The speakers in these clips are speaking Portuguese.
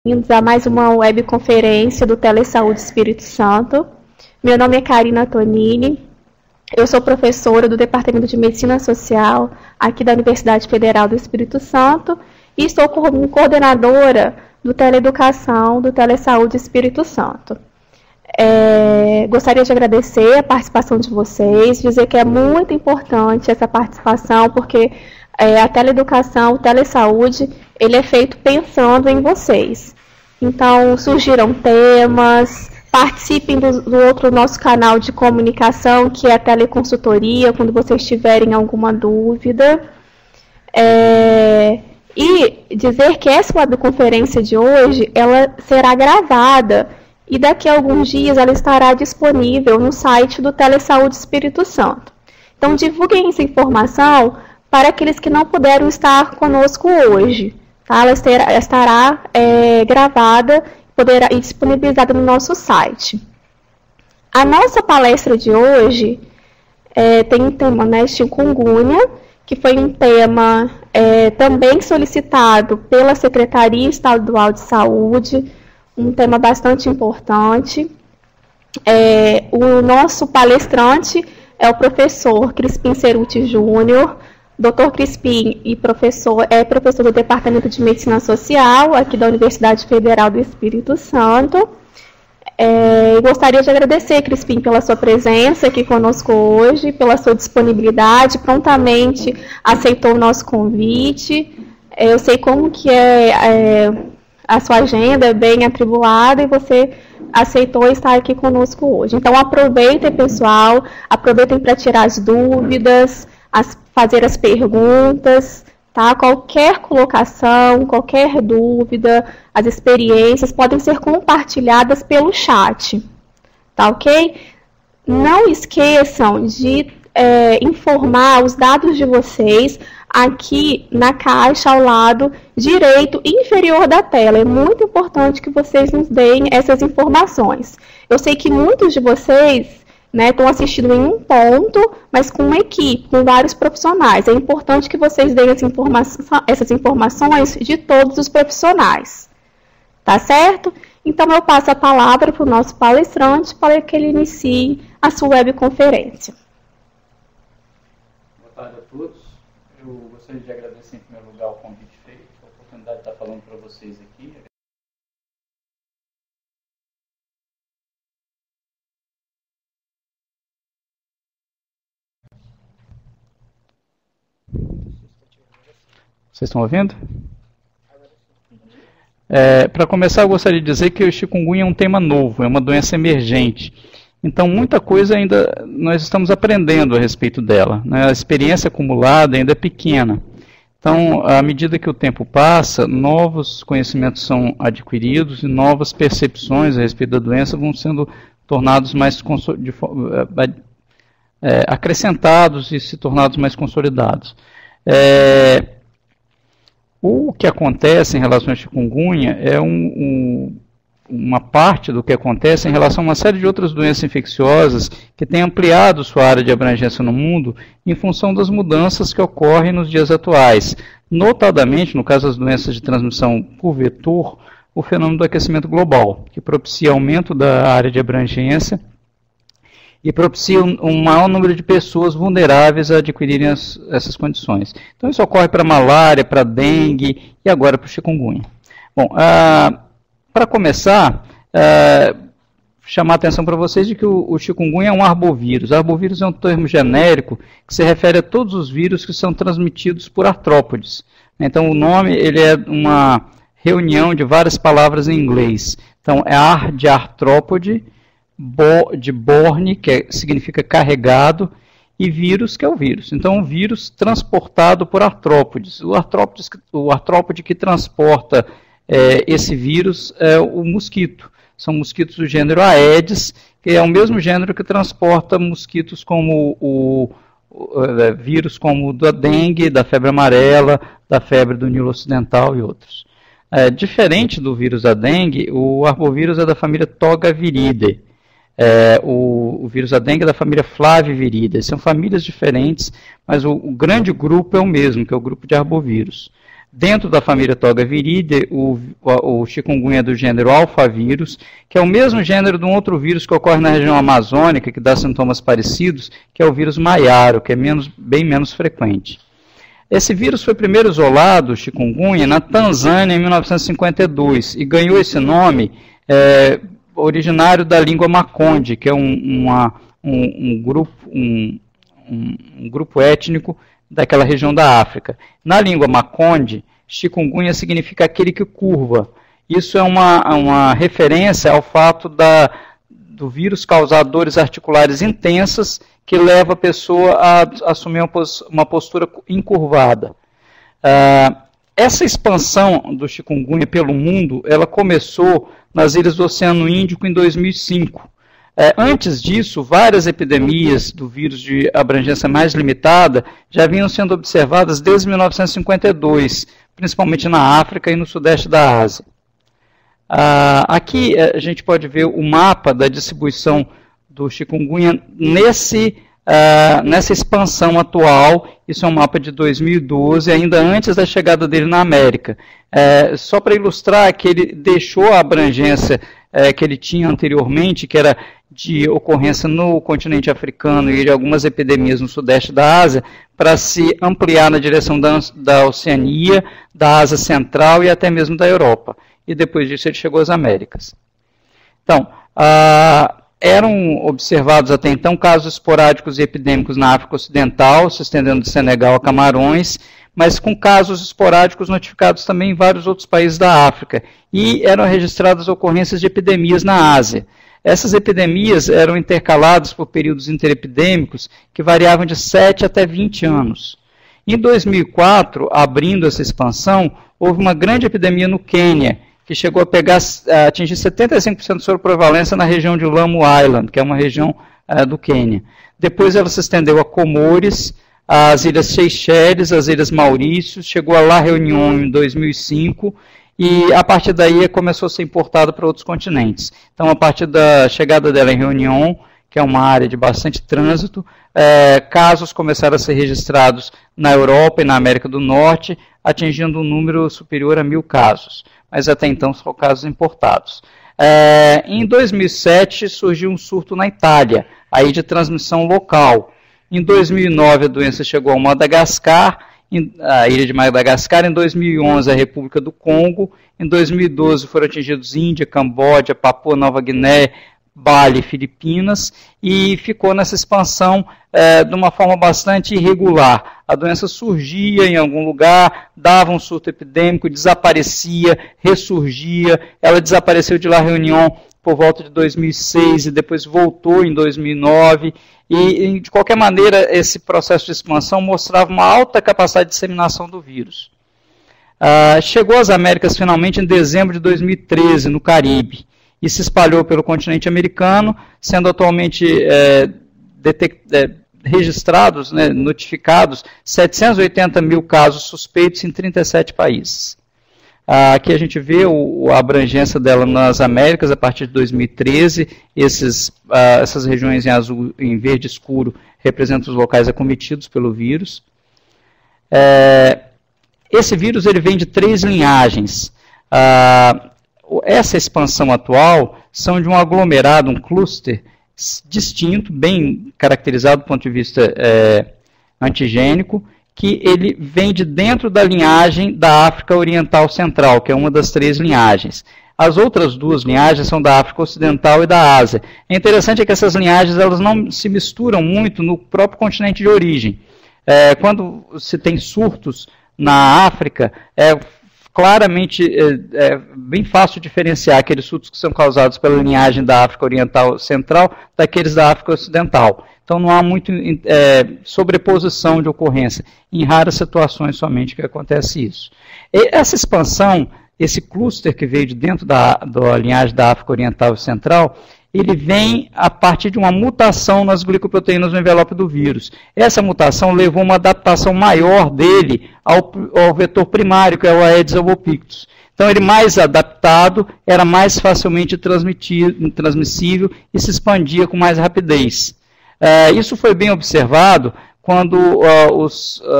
Bem-vindos a mais uma webconferência do Telesaúde Espírito Santo. Meu nome é Karina Tonini, eu sou professora do Departamento de Medicina Social aqui da Universidade Federal do Espírito Santo e estou como coordenadora do Teleeducação do Telesaúde Espírito Santo. Gostaria de agradecer a participação de vocês, dizer que é muito importante essa participação, porque a teleeducação, o telesaúde, ele é feito pensando em vocês. Então, surgiram temas, participem do outro nosso canal de comunicação, que é a teleconsultoria, quando vocês tiverem alguma dúvida. E dizer que essa webconferência de hoje, ela será gravada e daqui a alguns dias ela estará disponível no site do Telesaúde Espírito Santo. Então, divulguem essa informação para aqueles que não puderam estar conosco hoje. Tá? Ela estará gravada e disponibilizada no nosso site. A nossa palestra de hoje tem um tema, né, chikungunya, que foi um tema também solicitado pela Secretaria Estadual de Saúde, um tema bastante importante. O nosso palestrante é o professor Crispim Ceruti Júnior. Dr. Crispim é professor do Departamento de Medicina Social, aqui da Universidade Federal do Espírito Santo. Gostaria de agradecer, Crispim, pela sua presença aqui conosco hoje, pela sua disponibilidade, prontamente aceitou o nosso convite. Eu sei como que a sua agenda é bem atribulada e você aceitou estar aqui conosco hoje. Então, aproveitem, pessoal, aproveitem para tirar as dúvidas, fazer as perguntas, tá? Qualquer colocação, qualquer dúvida, as experiências podem ser compartilhadas pelo chat, tá ok? Não esqueçam de informar os dados de vocês aqui na caixa ao lado direito inferior da tela. É muito importante que vocês nos deem essas informações. Eu sei que muitos de vocês estão assistindo em um ponto, mas com uma equipe, com vários profissionais. É importante que vocês deem essas informações de todos os profissionais. Tá certo? Então, eu passo a palavra para o nosso palestrante para que ele inicie a sua webconferência. Boa tarde a todos. Eu gostaria de agradecer, em primeiro lugar, o convite feito, a oportunidade de estar falando para vocês aqui. Vocês estão ouvindo? Para começar, eu gostaria de dizer que o chikungunya é um tema novo, é uma doença emergente. Então, muita coisa ainda nós estamos aprendendo a respeito dela, né? A experiência acumulada ainda é pequena. Então, à medida que o tempo passa, novos conhecimentos são adquiridos e novas percepções a respeito da doença vão sendo tornados mais acrescentados e se tornados mais consolidados. O que acontece em relação à chikungunya é uma parte do que acontece em relação a uma série de outras doenças infecciosas que têm ampliado sua área de abrangência no mundo em função das mudanças que ocorrem nos dias atuais. Notadamente, no caso das doenças de transmissão por vetor, o fenômeno do aquecimento global, que propicia aumento da área de abrangência e propicia um maior número de pessoas vulneráveis a adquirirem essas condições. Então, isso ocorre para a malária, para a dengue e agora para o chikungunya. Bom, para começar, chamar a atenção para vocês de que o chikungunya é um arbovírus. Arbovírus é um termo genérico que se refere a todos os vírus que são transmitidos por artrópodes. Então, o nome ele é uma reunião de várias palavras em inglês. Então, é ar de artrópode, de borne, que significa carregado, e vírus, que é o vírus. Então, o vírus transportado por artrópodes. O artrópode que transporta esse vírus é o mosquito. São mosquitos do gênero Aedes, que é o mesmo gênero que transporta mosquitos como vírus como o da dengue, da febre amarela, da febre do Nilo Ocidental e outros. Diferente do vírus da dengue, o arbovírus é da família Togaviridae. O vírus da dengue é da família Flaviviridae. São famílias diferentes, mas o grande grupo é o mesmo, que é o grupo de arbovírus. dentro da família Togaviridae, o chikungunya do gênero alfavírus, que é o mesmo gênero de um outro vírus que ocorre na região amazônica, que dá sintomas parecidos, que é o vírus maiaro, que é bem menos frequente. Esse vírus foi primeiro isolado, o chikungunya, na Tanzânia em 1952 e ganhou esse nome originário da língua Makonde, que é um grupo étnico daquela região da África. Na língua Makonde, chikungunya significa aquele que curva. Isso é uma referência ao fato do vírus causar dores articulares intensas que leva a pessoa a assumir uma postura encurvada. Essa expansão do chikungunya pelo mundo, ela começou nas ilhas do Oceano Índico em 2005. Antes disso, várias epidemias do vírus de abrangência mais limitada já vinham sendo observadas desde 1952, principalmente na África e no sudeste da Ásia. Aqui a gente pode ver o mapa da distribuição do chikungunya nessa expansão atual. Isso é um mapa de 2012, ainda antes da chegada dele na América. Só para ilustrar que ele deixou a abrangência que ele tinha anteriormente, que era de ocorrência no continente africano e de algumas epidemias no sudeste da Ásia, para se ampliar na direção da Oceania, da Ásia Central e até mesmo da Europa. E depois disso ele chegou às Américas. Então, eram observados até então casos esporádicos e epidêmicos na África Ocidental, se estendendo de Senegal a Camarões, mas com casos esporádicos notificados também em vários outros países da África. E eram registradas ocorrências de epidemias na Ásia. Essas epidemias eram intercaladas por períodos interepidêmicos que variavam de 7 até 20 anos. Em 2004, abrindo essa expansão, houve uma grande epidemia no Quênia, que chegou a atingir 75% de sobreprevalência na região de Lamu Island, que é uma região do Quênia. Depois ela se estendeu a Comores, às Ilhas Seychelles, às Ilhas Maurícios, chegou a La Réunion em 2005, e a partir daí começou a ser importada para outros continentes. Então, a partir da chegada dela em Réunion, que é uma área de bastante trânsito, casos começaram a ser registrados na Europa e na América do Norte, atingindo um número superior a 1.000 casos. Mas até então são casos importados. Em 2007 surgiu um surto na Itália, aí de transmissão local. Em 2009 a doença chegou ao Madagascar, a ilha de Madagascar. Em 2011 a República do Congo. Em 2012 foram atingidos Índia, Camboja, Papua Nova Guiné, Bali, Filipinas, e ficou nessa expansão de uma forma bastante irregular. A doença surgia em algum lugar, dava um surto epidêmico, desaparecia, ressurgia. Ela desapareceu de La Réunion por volta de 2006 e depois voltou em 2009. E, de qualquer maneira, esse processo de expansão mostrava uma alta capacidade de disseminação do vírus. Chegou às Américas finalmente em dezembro de 2013, no Caribe, e se espalhou pelo continente americano, sendo atualmente registrados, notificados, 780 mil casos suspeitos em 37 países. Aqui a gente vê a abrangência dela nas Américas a partir de 2013. Essas regiões em azul, em verde escuro, representam os locais acometidos pelo vírus. Esse vírus ele vem de 3 linhagens. Essa expansão atual são de um aglomerado, um cluster distinto, bem caracterizado do ponto de vista antigênico, que ele vem de dentro da linhagem da África Oriental Central, que é uma das 3 linhagens. As outras 2 linhagens são da África Ocidental e da Ásia. É interessante que essas linhagens elas não se misturam muito no próprio continente de origem. Quando se tem surtos na África, claramente bem fácil diferenciar aqueles surtos que são causados pela linhagem da África Oriental Central daqueles da África Ocidental. Então não há muito sobreposição de ocorrência. Em raras situações somente que acontece isso. E essa expansão, esse cluster que veio de dentro da linhagem da África Oriental e Central, ele vem a partir de uma mutação nas glicoproteínas no envelope do vírus. Essa mutação levou a uma adaptação maior dele ao vetor primário, que é o Aedes albopictus. Então, ele mais adaptado, era mais facilmente transmissível e se expandia com mais rapidez. Isso foi bem observado quando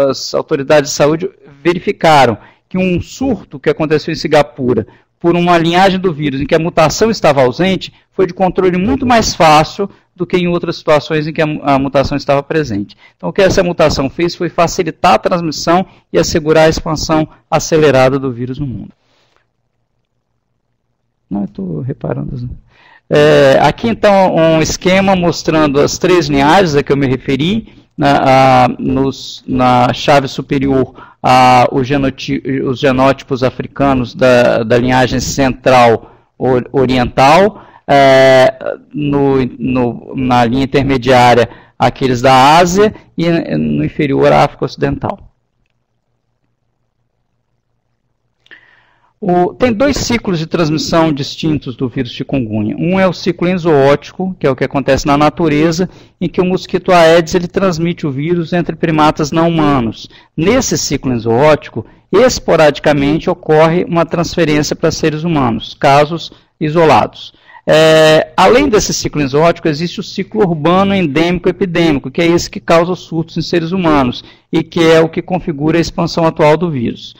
as autoridades de saúde verificaram que um surto que aconteceu em Singapura por uma linhagem do vírus em que a mutação estava ausente, foi de controle muito mais fácil do que em outras situações em que a mutação estava presente. Então, o que essa mutação fez foi facilitar a transmissão e assegurar a expansão acelerada do vírus no mundo. Não, eu estou reparando. Aqui, então, um esquema mostrando as 3 linhagens a que eu me referi. Na chave superior, os genótipos africanos da linhagem central oriental, na linha intermediária, aqueles da Ásia, e no inferior, a África Ocidental. Tem 2 ciclos de transmissão distintos do vírus chikungunya. Um é o ciclo enzoótico, que é o que acontece na natureza, em que o mosquito Aedes ele transmite o vírus entre primatas não humanos. Nesse ciclo enzoótico, esporadicamente ocorre uma transferência para seres humanos, casos isolados. Além desse ciclo enzoótico, existe o ciclo urbano endêmico-epidêmico, que é esse que causa os surtos em seres humanos e que é o que configura a expansão atual do vírus.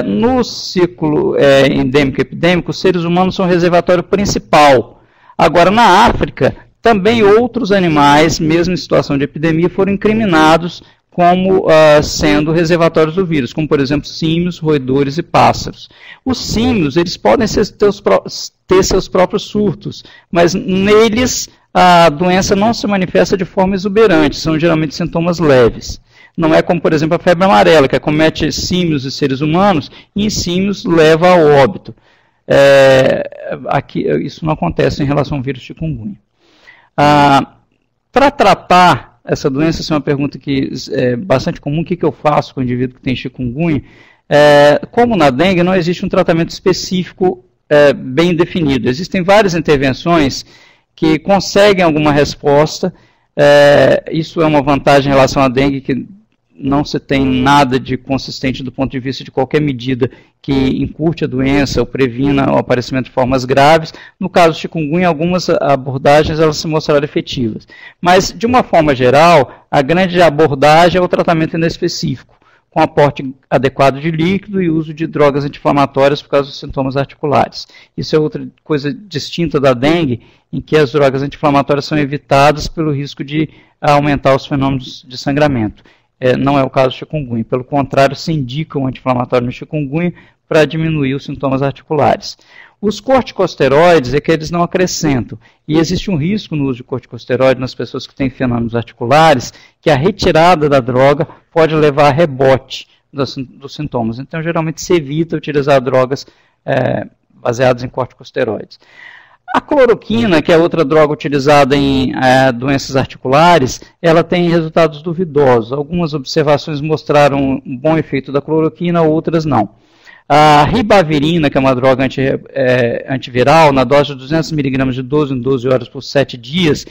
No ciclo endêmico-epidêmico, os seres humanos são o reservatório principal. Agora, na África, também outros animais, mesmo em situação de epidemia, foram incriminados como sendo reservatórios do vírus, como, por exemplo, símios, roedores e pássaros. Os símios, eles podem ter seus próprios surtos, mas neles a doença não se manifesta de forma exuberante, são geralmente sintomas leves. Não é como, por exemplo, a febre amarela, que acomete símios e seres humanos, e em símios leva ao óbito. Aqui, isso não acontece em relação ao vírus chikungunya. Para tratar essa doença, essa é uma pergunta que é bastante comum, o que eu faço com o indivíduo que tem chikungunya? Como na dengue, não existe um tratamento específico bem definido. Existem várias intervenções que conseguem alguma resposta. Isso é uma vantagem em relação à dengue, que não se tem nada de consistente do ponto de vista de qualquer medida que encurte a doença ou previna o aparecimento de formas graves. No caso do chikungunya, algumas abordagens elas se mostraram efetivas. Mas, de uma forma geral, a grande abordagem é o tratamento inespecífico, com aporte adequado de líquido e uso de drogas anti-inflamatórias por causa dos sintomas articulares. Isso é outra coisa distinta da dengue, em que as drogas anti-inflamatórias são evitadas pelo risco de aumentar os fenômenos de sangramento. Não é o caso do chikungunya. Pelo contrário, se indica um anti-inflamatório no chikungunya para diminuir os sintomas articulares. Os corticosteroides é que eles não acrescentam. E existe um risco no uso de corticosteroide nas pessoas que têm fenômenos articulares, que a retirada da droga pode levar a rebote dos sintomas. Então, geralmente, se evita utilizar drogas baseadas em corticosteroides. A cloroquina, que é outra droga utilizada em doenças articulares, ela tem resultados duvidosos. Algumas observações mostraram um bom efeito da cloroquina, outras não. A ribavirina, que é uma droga antiviral, na dose de 200 mg de 12 em 12 horas por 7 dias,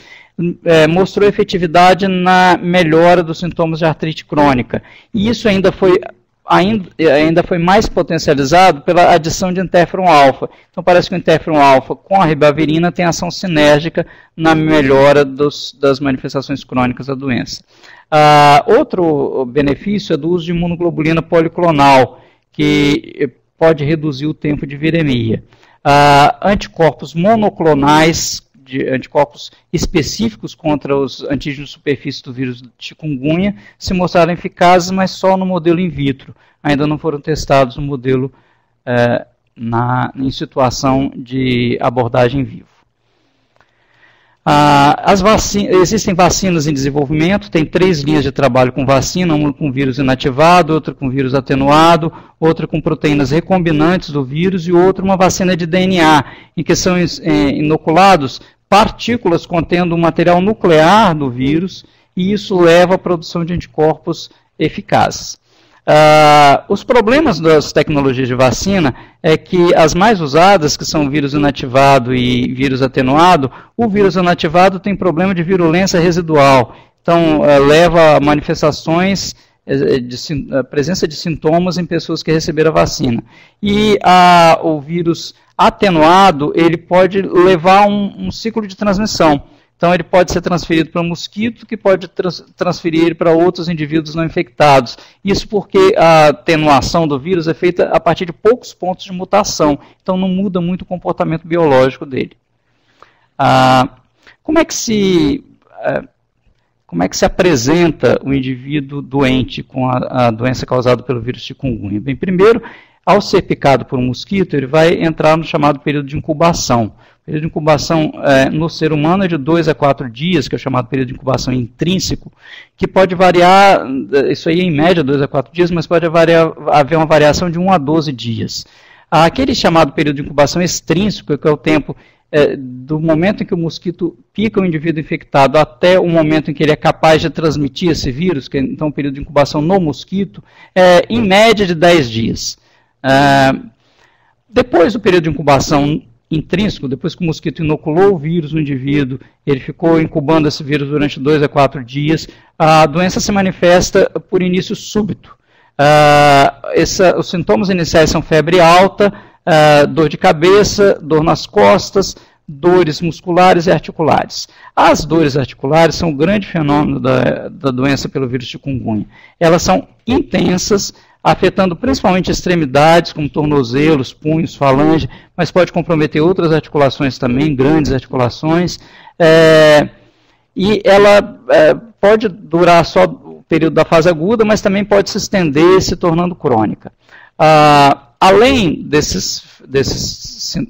mostrou efetividade na melhora dos sintomas de artrite crônica. E isso ainda foi mais potencializado pela adição de interferon-alfa. Então parece que o interferon-alfa com a ribavirina tem ação sinérgica na melhora das manifestações crônicas da doença. Outro benefício é do uso de imunoglobulina policlonal, que pode reduzir o tempo de viremia. Anticorpos monoclonais, anticorpos específicos contra os antígenos de superfície do vírus de chikungunya, se mostraram eficazes, mas só no modelo in vitro. Ainda não foram testados no modelo em situação de abordagem em vivo. Existem vacinas em desenvolvimento, tem 3 linhas de trabalho com vacina, uma com vírus inativado, outra com vírus atenuado, outra com proteínas recombinantes do vírus e outra uma vacina de DNA, em que são inoculados partículas contendo o material nuclear do vírus, e isso leva à produção de anticorpos eficazes. Os problemas das tecnologias de vacina é que as mais usadas, que são vírus inativado e vírus atenuado, o vírus inativado tem problema de virulência residual, então leva a manifestações, a presença de sintomas em pessoas que receberam a vacina. E o vírus atenuado, ele pode levar um ciclo de transmissão. Então, ele pode ser transferido para um mosquito, que pode transferir para outros indivíduos não infectados. Isso porque a atenuação do vírus é feita a partir de poucos pontos de mutação. Então, não muda muito o comportamento biológico dele. Como é que se apresenta o indivíduo doente com a doença causada pelo vírus chikungunya? Bem, primeiro, ao ser picado por um mosquito, ele vai entrar no chamado período de incubação. O período de incubação no ser humano é de 2 a 4 dias, que é o chamado período de incubação intrínseco, que pode variar, isso aí é em média 2 a 4 dias, mas pode haver uma variação de 1 a 12 dias. Aquele chamado período de incubação extrínseco, que é o tempo do momento em que o mosquito pica o indivíduo infectado até o momento em que ele é capaz de transmitir esse vírus, que é então o período de incubação no mosquito, é em média de 10 dias. Depois do período de incubação intrínseco, depois que o mosquito inoculou o vírus no indivíduo, ele ficou incubando esse vírus durante 2 a 4 dias, a doença se manifesta por início súbito. Os sintomas iniciais são febre alta, dor de cabeça, dor nas costas, dores musculares e articulares. As dores articulares são um grande fenômeno da doença pelo vírus chikungunya. Elas são intensas, afetando principalmente extremidades, como tornozelos, punhos, falange, mas pode comprometer outras articulações também, grandes articulações, e ela pode durar só o período da fase aguda, mas também pode se estender, se tornando crônica. Além desses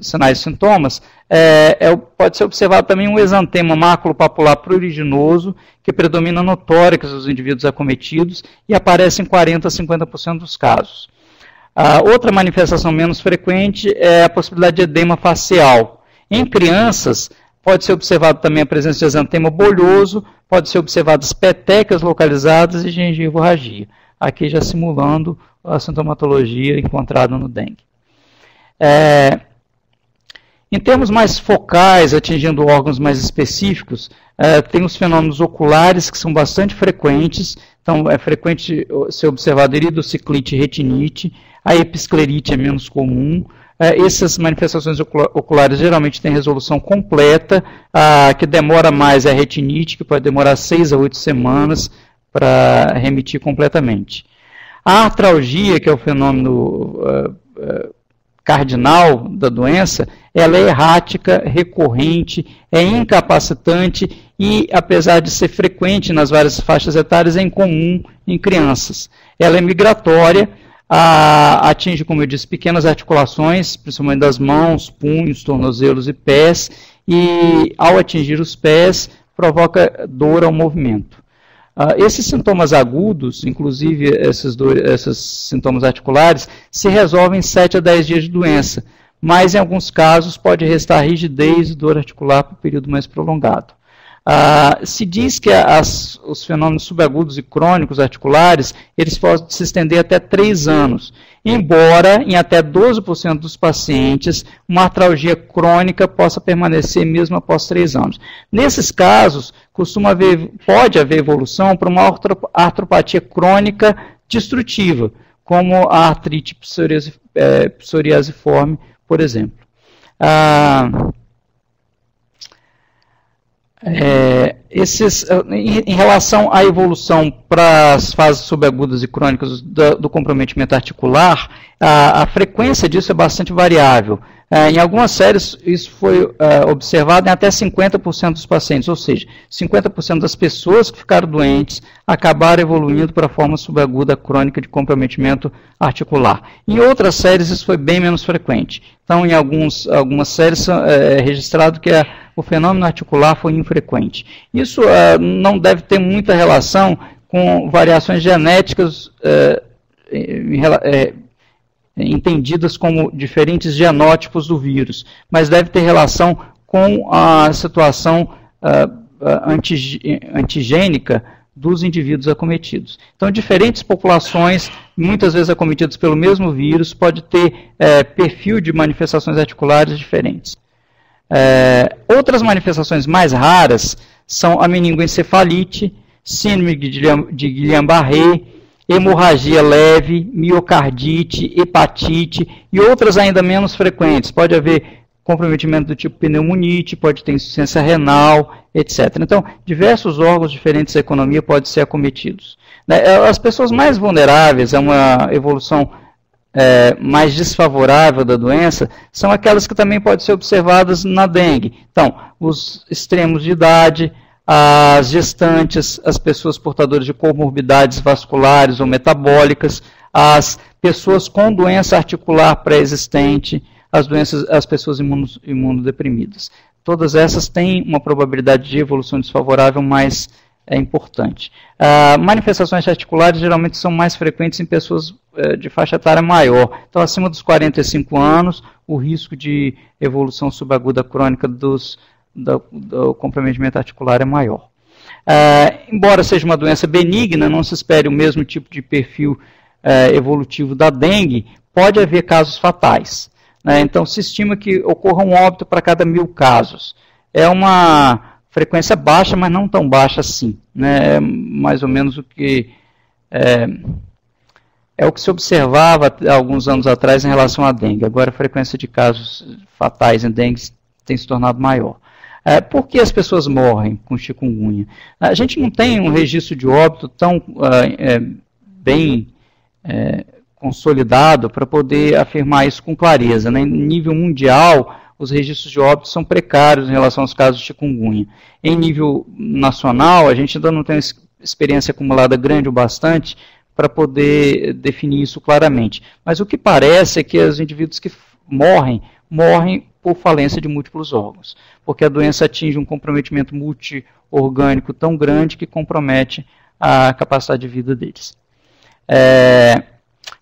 sinais e sintomas, pode ser observado também um exantema maculopapular pruriginoso, que predomina no tórax dos indivíduos acometidos e aparece em 40% a 50% dos casos. Outra manifestação menos frequente é a possibilidade de edema facial. Em crianças, pode ser observado também a presença de exantema bolhoso, pode ser observadas petecas localizadas e gengivorragia, aqui já simulando a sintomatologia encontrada no dengue. Em termos mais focais, atingindo órgãos mais específicos, tem os fenômenos oculares, que são bastante frequentes. Então, é frequente ser observado iridociclite e retinite. A episclerite é menos comum. Essas manifestações oculares geralmente têm resolução completa. A que demora mais é a retinite, que pode demorar 6 a 8 semanas para remitir completamente. A artralgia, que é o fenômeno cardinal da doença, ela é errática, recorrente, é incapacitante e, apesar de ser frequente nas várias faixas etárias, é incomum em crianças. Ela é migratória, atinge, como eu disse, pequenas articulações, principalmente das mãos, punhos, tornozelos e pés, e, ao atingir os pés, provoca dor ao movimento. Esses sintomas agudos, inclusive esses sintomas articulares, se resolvem em 7 a 10 dias de doença, mas em alguns casos pode restar rigidez e dor articular por um período mais prolongado. Se diz que os fenômenos subagudos e crônicos articulares, eles podem se estender até 3 anos, embora em até 12% dos pacientes uma artralgia crônica possa permanecer mesmo após 3 anos. Nesses casos, pode haver evolução para uma artropatia crônica destrutiva, como a artrite psoriasiforme, por exemplo. Em relação à evolução para as fases subagudas e crônicas do comprometimento articular, a frequência disso é bastante variável. Em algumas séries, isso foi observado em até 50% dos pacientes, ou seja, 50% das pessoas que ficaram doentes acabaram evoluindo para a forma subaguda crônica de comprometimento articular. Em outras séries, isso foi bem menos frequente. Então, em algumas séries, é registrado que o fenômeno articular foi infrequente. Isso não deve ter muita relação com variações genéticas entendidas como diferentes genótipos do vírus, mas deve ter relação com a situação antigênica dos indivíduos acometidos. Então, diferentes populações, muitas vezes acometidas pelo mesmo vírus, pode ter perfil de manifestações articulares diferentes. Outras manifestações mais raras são a meningoencefalite, síndrome de Guillain-Barré, hemorragia leve, miocardite, hepatite e outras ainda menos frequentes. Pode haver comprometimento do tipo pneumonite, pode ter insuficiência renal, etc. Então, diversos órgãos diferentes da economia podem ser acometidos. As pessoas mais vulneráveis a uma evolução mais desfavorável da doença são aquelas que também podem ser observadas na dengue. Então, os extremos de idade, as gestantes, as pessoas portadoras de comorbidades vasculares ou metabólicas, as pessoas com doença articular pré-existente, as pessoas imunodeprimidas. Todas essas têm uma probabilidade de evolução desfavorável mais importante. Manifestações articulares geralmente são mais frequentes em pessoas de faixa etária maior. Então, acima dos 45 anos, o risco de evolução subaguda crônica do comprometimento articular é maior. Embora seja uma doença benigna, não se espere o mesmo tipo de perfil evolutivo da dengue, pode haver casos fatais. Então, se estima que ocorra um óbito para cada 1000 casos. É uma frequência baixa, mas não tão baixa assim. É mais ou menos o que o que se observava há alguns anos atrás em relação à dengue. Agora, a frequência de casos fatais em dengue tem se tornado maior. Por que as pessoas morrem com chikungunya? A gente não tem um registro de óbito tão bem consolidado para poder afirmar isso com clareza. Em nível mundial, os registros de óbito são precários em relação aos casos de chikungunya. Em nível nacional, a gente ainda não tem experiência acumulada grande o bastante para poder definir isso claramente. Mas o que parece é que os indivíduos que morrem por falência de múltiplos órgãos, porque a doença atinge um comprometimento multiorgânico tão grande que compromete a capacidade de vida deles.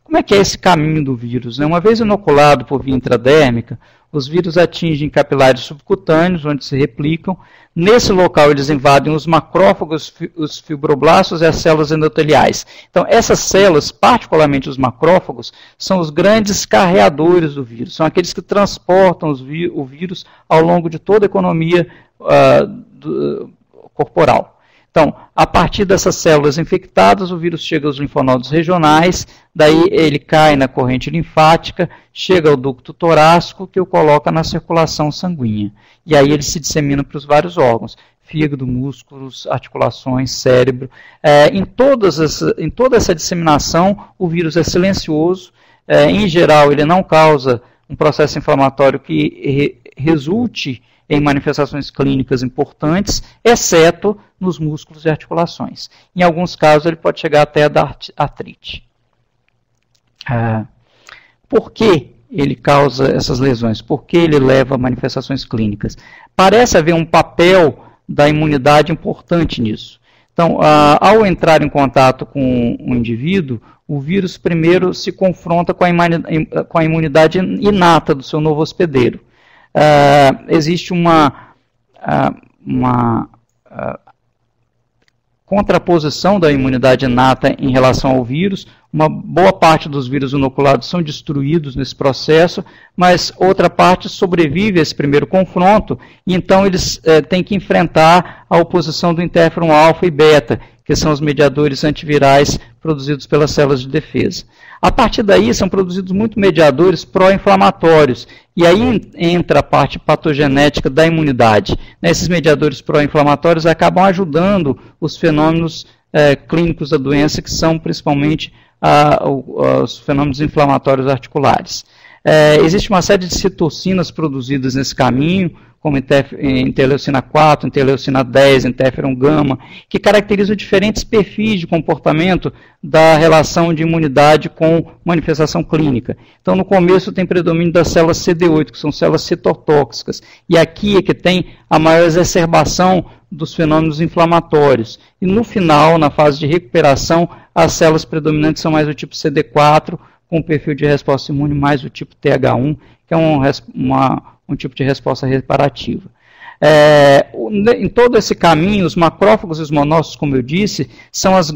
Como é que é esse caminho do vírus? Uma vez inoculado por via intradérmica, os vírus atingem capilares subcutâneos, onde se replicam. Nesse local, eles invadem os macrófagos, os fibroblastos e as células endoteliais. Então, essas células, particularmente os macrófagos, são os grandes carreadores do vírus. São aqueles que transportam o vírus ao longo de toda a economia corporal. Então, a partir dessas células infectadas, o vírus chega aos linfonodos regionais, daí ele cai na corrente linfática, chega ao ducto torácico, que o coloca na circulação sanguínea. E aí ele se dissemina para os vários órgãos, fígado, músculos, articulações, cérebro. Em toda essa disseminação, o vírus é silencioso. Em geral, ele não causa um processo inflamatório que resulte em manifestações clínicas importantes, exceto nos músculos e articulações. Em alguns casos, ele pode chegar até a dar artrite. Por que ele causa essas lesões? Por que ele leva a manifestações clínicas? Parece haver um papel da imunidade importante nisso. Então, ao entrar em contato com o indivíduo, o vírus primeiro se confronta com a imunidade inata do seu novo hospedeiro. Existe uma contraposição da imunidade inata em relação ao vírus. Uma boa parte dos vírus inoculados são destruídos nesse processo, mas outra parte sobrevive a esse primeiro confronto, e então eles têm que enfrentar a oposição do interferon alfa e beta, que são os mediadores antivirais produzidos pelas células de defesa. A partir daí, são produzidos muitos mediadores pró-inflamatórios, e aí entra a parte patogenética da imunidade. Esses mediadores pró-inflamatórios acabam ajudando os fenômenos clínicos da doença, que são principalmente os fenômenos inflamatórios articulares. Existe uma série de citocinas produzidas nesse caminho, como interleucina 4, interleucina 10, interferon gama, que caracterizam diferentes perfis de comportamento da relação de imunidade com manifestação clínica. Então, no começo tem predomínio das células CD8, que são células citotóxicas, e aqui é que tem a maior exacerbação dos fenômenos inflamatórios. E no final, na fase de recuperação, as células predominantes são mais do tipo CD4, com perfil de resposta imune mais do tipo TH1, que é um tipo de resposta reparativa. Em todo esse caminho, os macrófagos e os monócitos, como eu disse, são as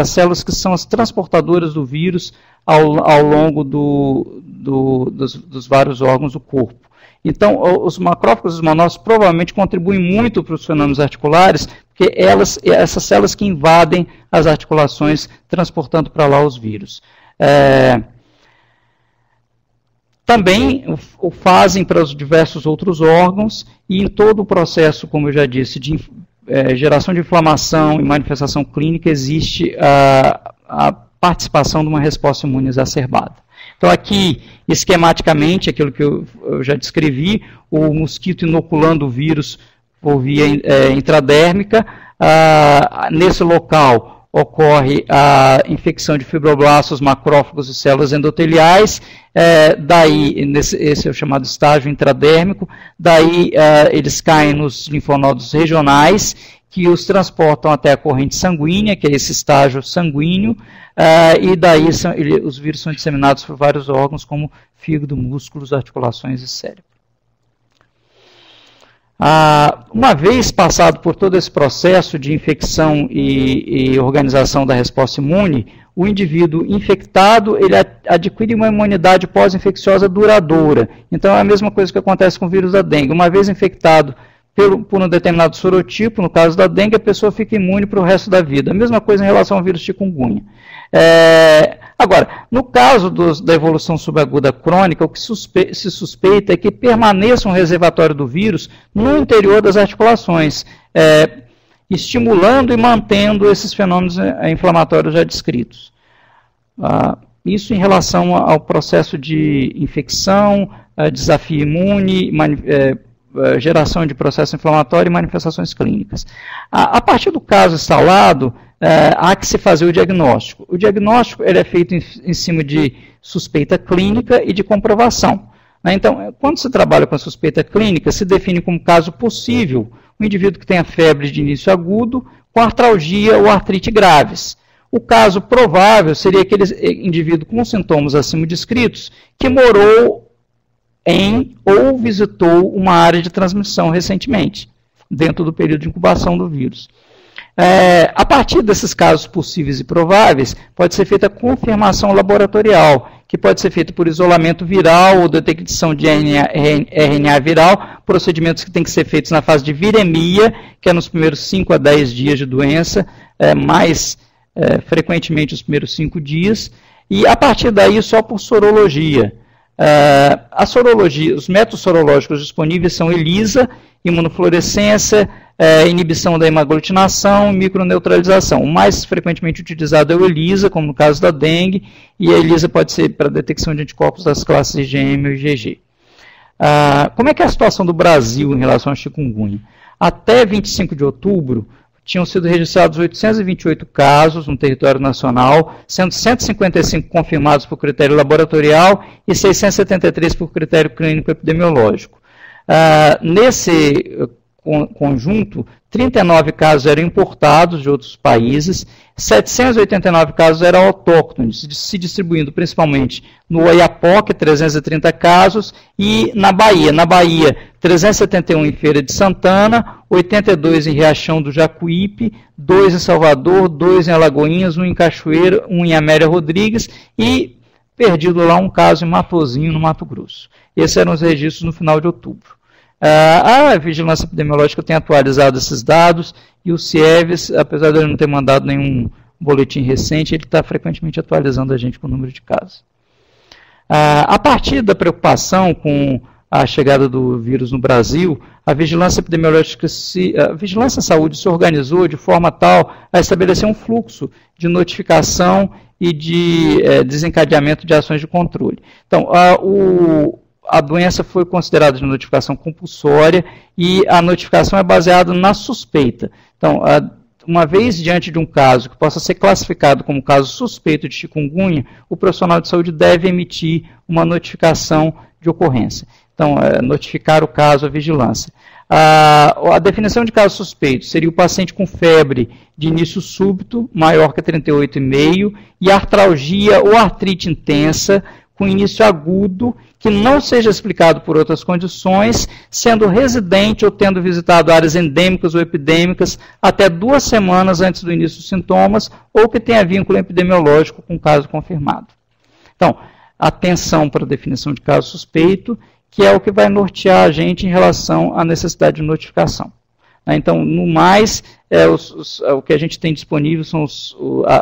células que são as transportadoras do vírus ao longo dos vários órgãos do corpo. Então, os macrófagos e os monócitos provavelmente contribuem muito para os fenômenos articulares, porque essas células que invadem as articulações, transportando para lá os vírus. Também o fazem para os diversos outros órgãos e em todo o processo, como eu já disse, de geração de inflamação e manifestação clínica, existe a participação de uma resposta imune exacerbada. Então aqui, esquematicamente, aquilo que eu já descrevi, o mosquito inoculando o vírus por via intradérmica, nesse local ocorre a infecção de fibroblastos, macrófagos e células endoteliais, esse é o chamado estágio intradérmico, daí eles caem nos linfonodos regionais, que os transportam até a corrente sanguínea, que é esse estágio sanguíneo, e daí os vírus são disseminados por vários órgãos, como fígado, músculos, articulações e cérebro. Uma vez passado por todo esse processo de infecção e organização da resposta imune, o indivíduo infectado ele adquire uma imunidade pós-infecciosa duradoura. Então é a mesma coisa que acontece com o vírus da dengue. Uma vez infectado por um determinado sorotipo, no caso da dengue, a pessoa fica imune para o resto da vida. A mesma coisa em relação ao vírus chikungunya. Agora, no caso da evolução subaguda crônica, o que se suspeita é que permaneça um reservatório do vírus no interior das articulações, estimulando e mantendo esses fenômenos inflamatórios já descritos. Isso em relação ao processo de infecção, desafio imune, geração de processo inflamatório e manifestações clínicas. A partir do caso instalado, há que se fazer o diagnóstico. O diagnóstico ele é feito em cima de suspeita clínica e de comprovação. Então, quando se trabalha com a suspeita clínica, se define como caso possível um indivíduo que tenha febre de início agudo, com artralgia ou artrite graves. O caso provável seria aquele indivíduo com sintomas acima descritos que morou em ou visitou uma área de transmissão recentemente, dentro do período de incubação do vírus. A partir desses casos possíveis e prováveis, pode ser feita a confirmação laboratorial, que pode ser feita por isolamento viral ou detecção de RNA viral, procedimentos que têm que ser feitos na fase de viremia, que é nos primeiros 5 a 10 dias de doença, mais frequentemente os primeiros 5 dias, e a partir daí só por sorologia. A sorologia, os métodos sorológicos disponíveis são ELISA, imunofluorescência, inibição da hemaglutinação e microneutralização. O mais frequentemente utilizado é o ELISA, como no caso da dengue, e a ELISA pode ser para detecção de anticorpos das classes IgM ou IgG. Como é que é a situação do Brasil em relação à chikungunya? Até 25 de outubro, tinham sido registrados 828 casos no território nacional, sendo 155 confirmados por critério laboratorial e 673 por critério clínico epidemiológico. Nesse conjunto, 39 casos eram importados de outros países, 789 casos eram autóctones, se distribuindo principalmente no Oiapoque, 330 casos, e na Bahia. Na Bahia, 371 em Feira de Santana, 82 em Riachão do Jacuípe, 2 em Salvador, 2 em Alagoinhas, 1 em Cachoeira, 1 em Amélia Rodrigues e perdido lá um caso em Matozinho, no Mato Grosso. Esses eram os registros no final de outubro. A Vigilância Epidemiológica tem atualizado esses dados e o CIEVES, apesar de ele não ter mandado nenhum boletim recente, ele está frequentemente atualizando a gente com o número de casos. A partir da preocupação com a chegada do vírus no Brasil, a Vigilância Epidemiológica, a Vigilância em Saúde se organizou de forma tal a estabelecer um fluxo de notificação e de desencadeamento de ações de controle. Então, a doença foi considerada de notificação compulsória e a notificação é baseada na suspeita. Então, uma vez diante de um caso que possa ser classificado como caso suspeito de chikungunya, o profissional de saúde deve emitir uma notificação de ocorrência. Então, notificar o caso à vigilância. A definição de caso suspeito seria o paciente com febre de início súbito, maior que 38,5, e artralgia ou artrite intensa, com início agudo, que não seja explicado por outras condições, sendo residente ou tendo visitado áreas endêmicas ou epidêmicas até 2 semanas antes do início dos sintomas, ou que tenha vínculo epidemiológico com o caso confirmado. Então, atenção para a definição de caso suspeito, que é o que vai nortear a gente em relação à necessidade de notificação. Então, no mais, o que a gente tem disponível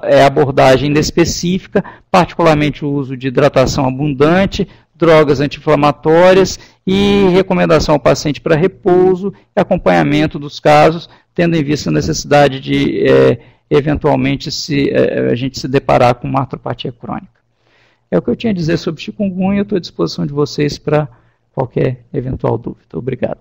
é a abordagem inespecífica, particularmente o uso de hidratação abundante, drogas anti-inflamatórias e recomendação ao paciente para repouso e acompanhamento dos casos, tendo em vista a necessidade de, eventualmente, a gente se deparar com uma artropatia crônica. É o que eu tinha a dizer sobre chikungunya, eu estou à disposição de vocês para qualquer eventual dúvida. Obrigado.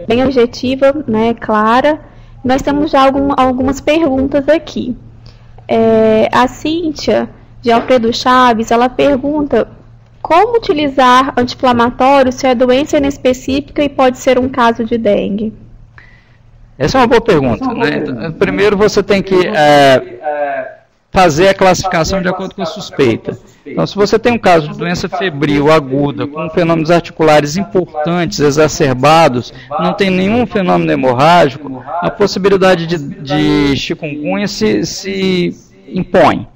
Bem objetiva, né, clara. Nós temos já algumas perguntas aqui. A Cíntia, de Alfredo Chaves, ela pergunta como utilizar anti-inflamatório se a doença é inespecífica e pode ser um caso de dengue. Essa é uma boa pergunta. Né? Primeiro você tem que fazer a classificação de acordo com a suspeita. Então, se você tem um caso de doença febril aguda, com fenômenos articulares importantes, exacerbados, não tem nenhum fenômeno hemorrágico, a possibilidade de chikungunya se impõe.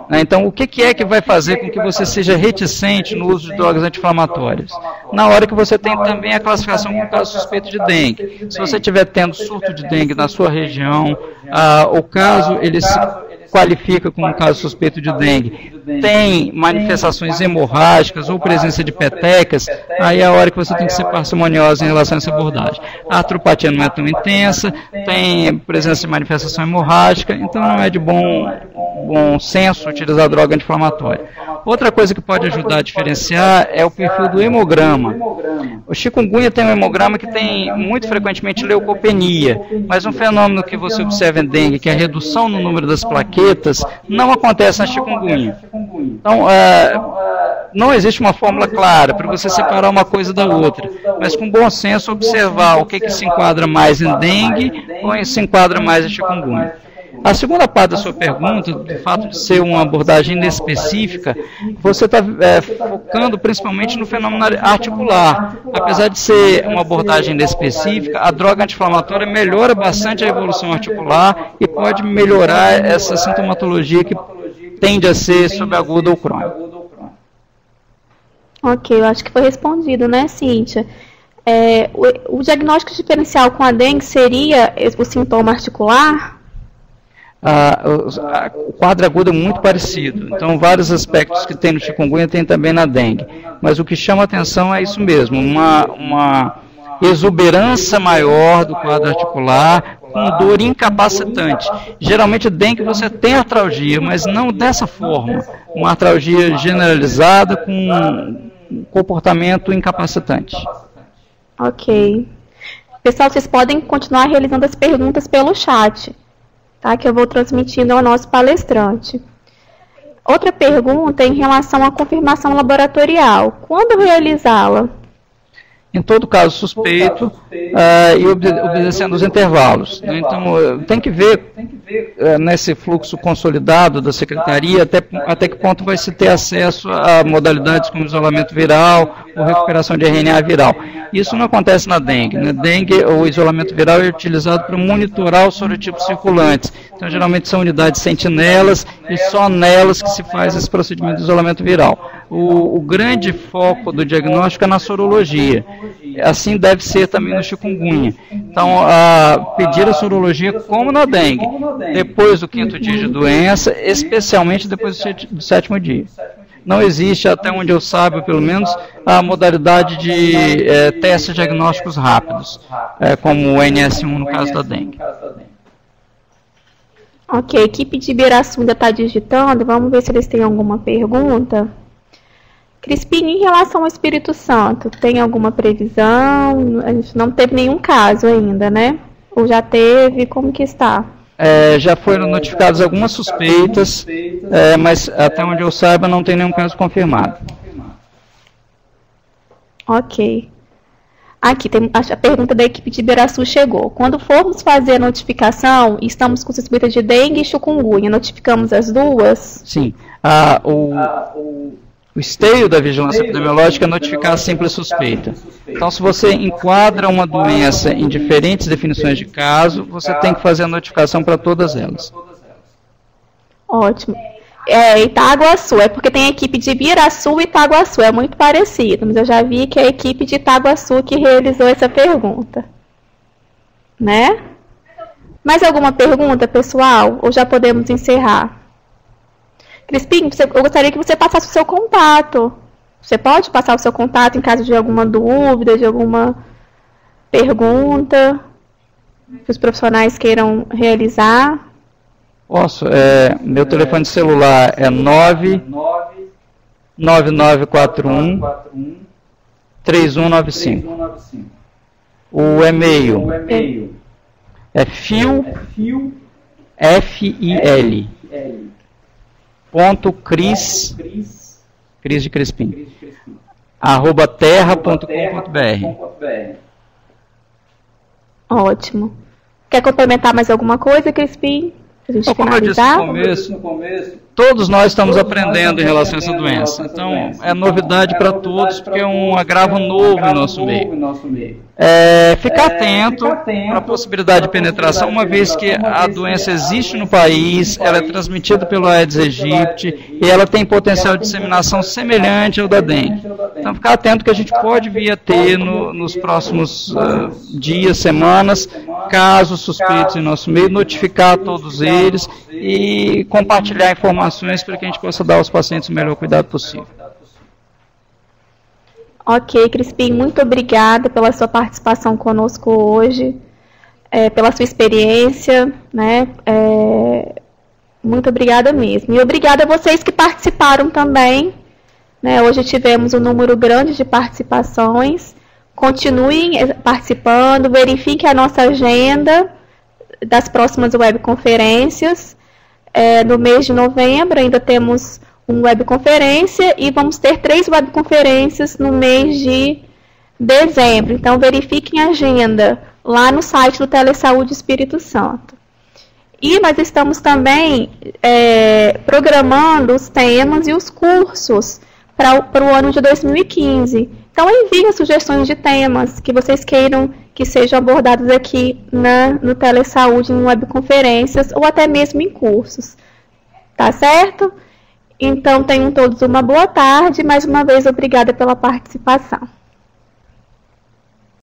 Então, o que é que vai fazer com que você seja reticente no uso de drogas anti-inflamatórias? Na hora que você tem também a classificação com caso suspeito de dengue. Se você estiver tendo surto de dengue na sua região, o caso ele se qualifica como um caso suspeito de dengue, tem manifestações hemorrágicas ou presença de petecas, aí é a hora que você tem que ser parcimonioso em relação a essa abordagem. A artropatia não é tão intensa, tem presença de manifestação hemorrágica, então não é de bom senso utilizar droga anti-inflamatória. Outra coisa que pode ajudar a diferenciar é o perfil do hemograma. O chikungunya tem um hemograma que tem muito frequentemente leucopenia, mas um fenômeno que você observa em dengue, que é a redução no número das plaquetas, não acontece na chikungunya. Então, não existe uma fórmula clara para você separar uma coisa da outra, mas com bom senso observar o que se enquadra mais em dengue ou se enquadra mais em chikungunya. A segunda parte da sua pergunta, do fato de ser uma abordagem inespecífica, você está focando principalmente no fenômeno articular. Apesar de ser uma abordagem inespecífica, a droga anti-inflamatória melhora bastante a evolução articular e pode melhorar essa sintomatologia que tende a ser subaguda ou crônica. Ok, eu acho que foi respondido, né, Cíntia? O diagnóstico diferencial com a dengue seria o sintoma articular? O quadro agudo é muito parecido, então vários aspectos que tem no chikungunya tem também na dengue, mas o que chama a atenção é isso mesmo, uma exuberância maior do quadro articular com dor incapacitante. Geralmente dengue você tem artralgia, mas não dessa forma, uma artralgia generalizada com comportamento incapacitante. Ok. Pessoal, vocês podem continuar realizando as perguntas pelo chat, tá, que eu vou transmitindo ao nosso palestrante. Outra pergunta é em relação à confirmação laboratorial. Quando realizá-la? Em todo caso suspeito e obedecendo os intervalos. Né? Então, tem que ver nesse fluxo consolidado da secretaria até que ponto vai se ter acesso a modalidades como isolamento viral ou recuperação de RNA viral. Isso não acontece na dengue. Na dengue, o isolamento viral é utilizado para monitorar os sorotipos circulantes. Então, geralmente são unidades sentinelas e só nelas que se faz esse procedimento de isolamento viral. O grande foco do diagnóstico é na sorologia. Assim deve ser também no chikungunya. Então, pedir a sorologia como na dengue, depois do 5º dia de doença, especialmente depois do 7º dia. Não existe, até onde eu saiba, pelo menos, a modalidade de testes diagnósticos rápidos, como o NS1 no caso da dengue. Ok, a equipe de Ibiraçu ainda está digitando, vamos ver se eles têm alguma pergunta. Crispim, em relação ao Espírito Santo, tem alguma previsão? A gente não teve nenhum caso ainda, né? Ou já teve? Como que está? Já foram notificadas algumas suspeitas, mas até onde eu saiba não tem nenhum caso confirmado. Ok. Aqui, tem a pergunta da equipe de Ibiraçu chegou. Quando formos fazer a notificação, estamos com suspeita de dengue e chikungunya, notificamos as duas? Sim. O esteio da vigilância epidemiológica é notificar a simples suspeita. Então, se você enquadra uma doença em diferentes definições de caso, você tem que fazer a notificação para todas elas. Ótimo. Itaguaçu, é porque tem a equipe de Ibiraçu e Itaguaçu, é muito parecido, mas eu já vi que é a equipe de Itaguaçu que realizou essa pergunta. Né? Mais alguma pergunta, pessoal? Ou já podemos encerrar? Crispim, eu gostaria que você passasse o seu contato. Você pode passar o seu contato em caso de alguma dúvida, de alguma pergunta que os profissionais queiram realizar? Posso. Meu telefone celular é 99941 3195. O e-mail é fil, F-I-L, .cris, Cris de Crispim, @terra.com.br. Ótimo. Quer complementar mais alguma coisa, Crispim? Pra gente finalizar? Como eu disse no começo, todos nós estamos aprendendo em relação a essa doença. Então, é novidade para todos, porque é um agravo novo no nosso meio. Ficar atento para a possibilidade de penetração, uma vez que a doença existe no país, ela é transmitida pelo Aedes aegypti e ela tem potencial de disseminação semelhante ao da dengue. Então, ficar atento que a gente pode vir a ter nos próximos dias, semanas, casos suspeitos em nosso meio, notificar todos eles e compartilhar informações para que a gente possa dar aos pacientes o melhor cuidado possível. Ok, Crispim, muito obrigada pela sua participação conosco hoje, pela sua experiência, né? Muito obrigada mesmo. E obrigada a vocês que participaram também, né? Hoje tivemos um número grande de participações. Continuem participando, verifiquem a nossa agenda das próximas webconferências. No mês de novembro ainda temos uma webconferência e vamos ter 3 webconferências no mês de dezembro. Então, verifiquem a agenda lá no site do Telesaúde Espírito Santo. E nós estamos também programando os temas e os cursos para o ano de 2015. Então, enviem sugestões de temas que vocês queiram que sejam abordados aqui no Telesaúde, em webconferências ou até mesmo em cursos. Tá certo? Então, tenham todos uma boa tarde. Mais uma vez, obrigada pela participação.